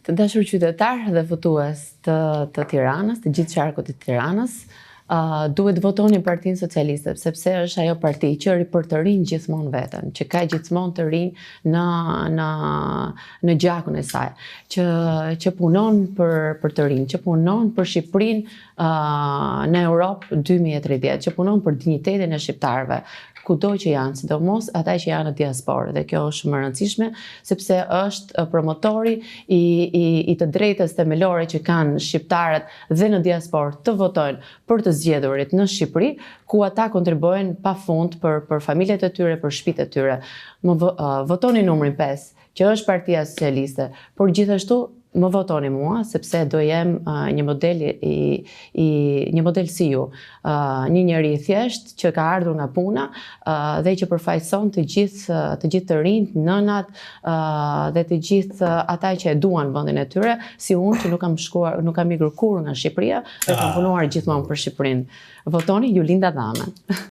Të dashur qytetar dhe votues të Tiranës, të gjithë qarkut të Tiranës, duhet votoni Partinë Socialiste, sepse është ajo parti që për të rinj gjithmonë veten, që ka gjithmonë të rinj në gjakun e saj, që punon për të rinj, që punon për Shqipërinë në Europë 2030, që punon për dinjitetin e shqiptarëve, kudo që janë, sidomos ata që janë në diasporë, dhe kjo është shumë e rëndësishme sepse është promotori i të drejtës themelore që kanë shqiptarët dhe në diasporë të votojnë për të zgjedhurit në Shqipëri, ku ata kontribuojnë pafund për familjet e tyre, për shtëpitë e tyre. Votoni numrin 5, që është Partia Socialiste, por gjithashtu më votoni mua, sepse do jem një model si ju, një njeri thjesht që ka ardhur nga puna dhe që përfaqëson të gjithë të rinjt, nënat dhe të gjithë ata që e duan vendin e tyre, si unë që nuk kam ikur kurrë nga Shqipëria dhe kam punuar gjithmonë për Shqipërinë. Votoni Julinda Dhame.